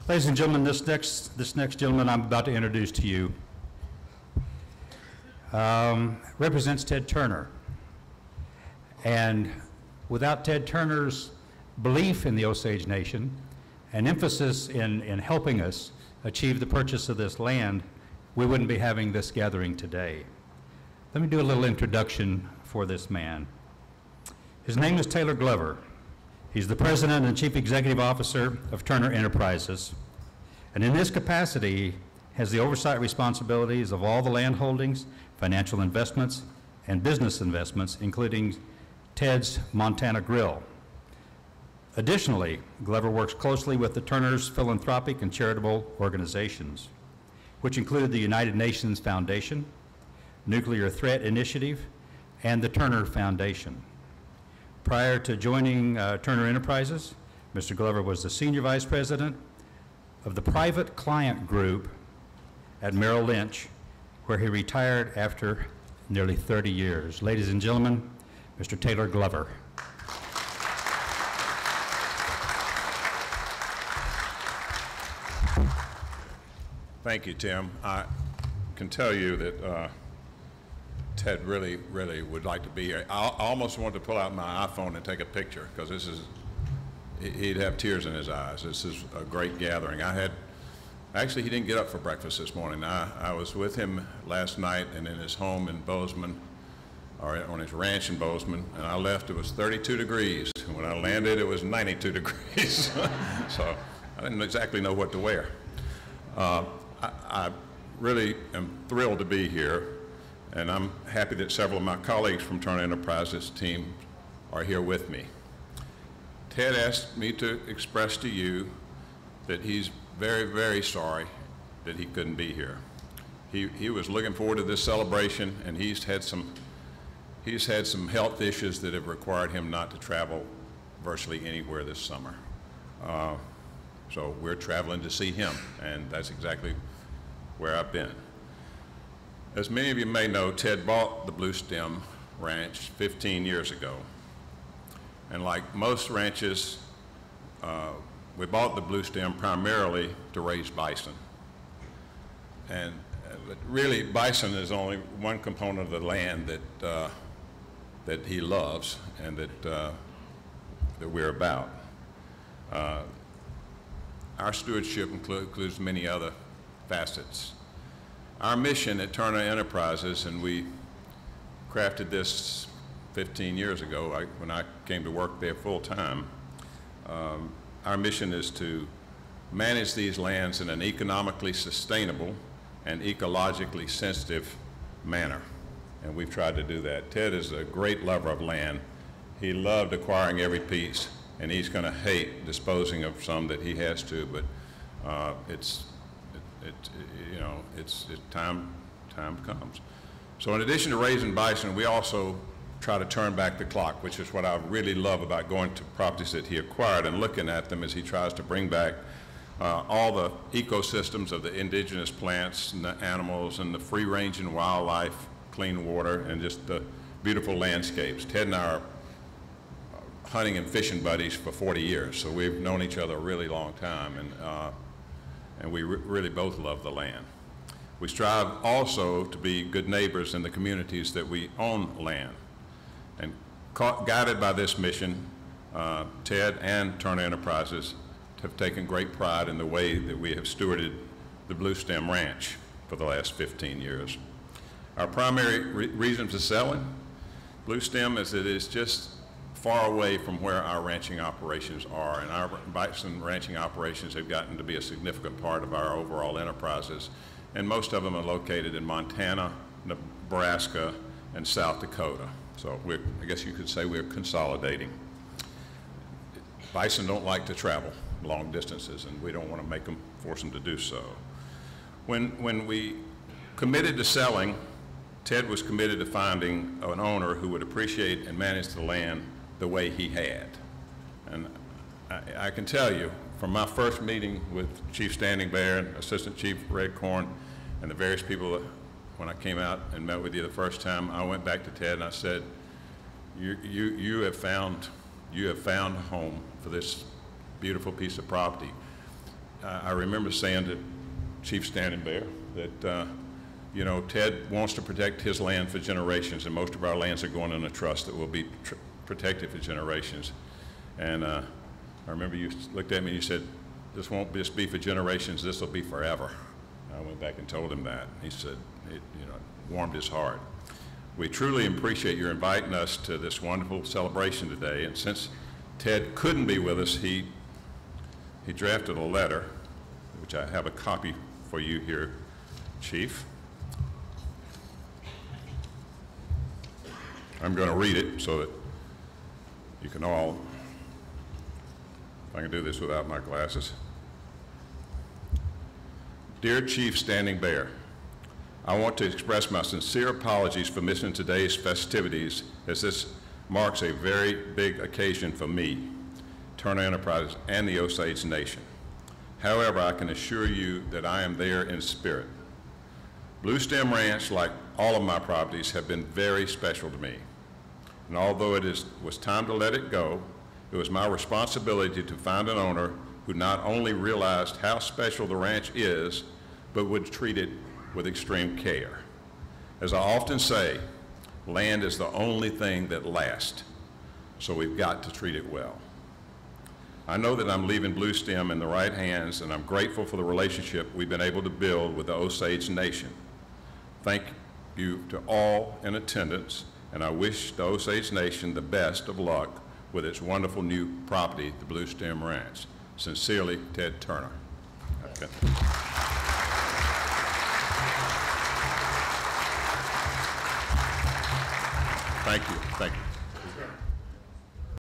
Ladies and gentlemen, this next gentleman I'm about to introduce to you represents Ted Turner. And without Ted Turner's belief in the Osage Nation and emphasis in helping us achieve the purchase of this land, we wouldn't be having this gathering today. Let me do a little introduction for this man. His name is Taylor Glover. He's the president and chief executive officer of Turner Enterprises, and in this capacity has the oversight responsibilities of all the land holdings, financial investments, and business investments, including Ted's Montana Grill. Additionally, Glover works closely with the Turner's philanthropic and charitable organizations, which include the United Nations Foundation, Nuclear Threat Initiative, and the Turner Foundation. Prior to joining Turner Enterprises, Mr. Glover was the Senior Vice President of the Private Client Group at Merrill Lynch, where he retired after nearly 30 years. Ladies and gentlemen, Mr. Taylor Glover. Thank you, Tim. I can tell you that Ted really would like to be here. I almost wanted to pull out my iPhone and take a picture because he'd have tears in his eyes. This is a great gathering. Actually, he didn't get up for breakfast this morning. I was with him last night and in his home in Bozeman, or on his ranch in Bozeman, and I left, it was 32 degrees. And when I landed, it was 92 degrees. So I didn't exactly know what to wear. I really am thrilled to be here. And I'm happy that several of my colleagues from Turner Enterprises team are here with me. Ted asked me to express to you that he's very sorry that he couldn't be here. He was looking forward to this celebration, and he's had some health issues that have required him not to travel virtually anywhere this summer. So we're traveling to see him, and that's exactly where I've been. As many of you may know, Ted bought the Bluestem ranch 15 years ago. And like most ranches, we bought the Bluestem primarily to raise bison. And really, bison is only one component of the land that he loves and that we're about. Our stewardship includes many other facets. Our mission at Turner Enterprises, and we crafted this 15 years ago when I came to work there full time, our mission is to manage these lands in an economically sustainable and ecologically sensitive manner. And we've tried to do that. Ted is a great lover of land. He loved acquiring every piece, and he's going to hate disposing of some that he has to, but time comes. So in addition to raising bison, we also try to turn back the clock, which is what I really love about going to properties that he acquired and looking at them as he tries to bring back all the ecosystems of the indigenous plants and the animals and the free-ranging wildlife, clean water, and just the beautiful landscapes. Ted and I are hunting and fishing buddies for 40 years, so we've known each other a really long time, and we really both love the land. We strive also to be good neighbors in the communities that we own land. And guided by this mission, Ted and Turner Enterprises have taken great pride in the way that we have stewarded the Bluestem Ranch for the last 15 years. Our primary reason for selling Bluestem is that it's just far away from where our ranching operations are, and our bison ranching operations have gotten to be a significant part of our overall enterprises, and most of them are located in Montana, Nebraska, and South Dakota. So I guess you could say we're consolidating. Bison don't like to travel long distances, and we don't want to force them to do so. When we committed to selling, Ted was committed to finding an owner who would appreciate and manage the land the way he had. And I can tell you, from my first meeting with Chief Standing Bear and Assistant Chief Redcorn and the various people, when I came out and met with you the first time, I went back to Ted and I said, you have found a home for this beautiful piece of property. I remember saying to Chief Standing Bear that, you know, Ted wants to protect his land for generations, and most of our lands are going in a trust that will be protected for generations. And I remember you looked at me and you said, this won't just be for generations, this will be forever. I went back and told him that. He said, it warmed his heart. We truly appreciate your inviting us to this wonderful celebration today. And since Ted couldn't be with us, he drafted a letter, which I have a copy for you here, Chief. I'm going to read it so that you can all, if I can do this without my glasses. Dear Chief Standing Bear, I want to express my sincere apologies for missing today's festivities, as this marks a very big occasion for me, Turner Enterprises, and the Osage Nation. However, I can assure you that I am there in spirit. Bluestem Ranch, like all of my properties, have been very special to me. And although it was time to let it go, it was my responsibility to find an owner who not only realized how special the ranch is, but would treat it with extreme care. As I often say, land is the only thing that lasts, so we've got to treat it well. I know that I'm leaving Bluestem in the right hands, and I'm grateful for the relationship we've been able to build with the Osage Nation. Thank you to all in attendance, and I wish the Osage Nation the best of luck with its wonderful new property, the Bluestem Ranch. Sincerely, Ted Turner. Okay. Thank you. Thank you.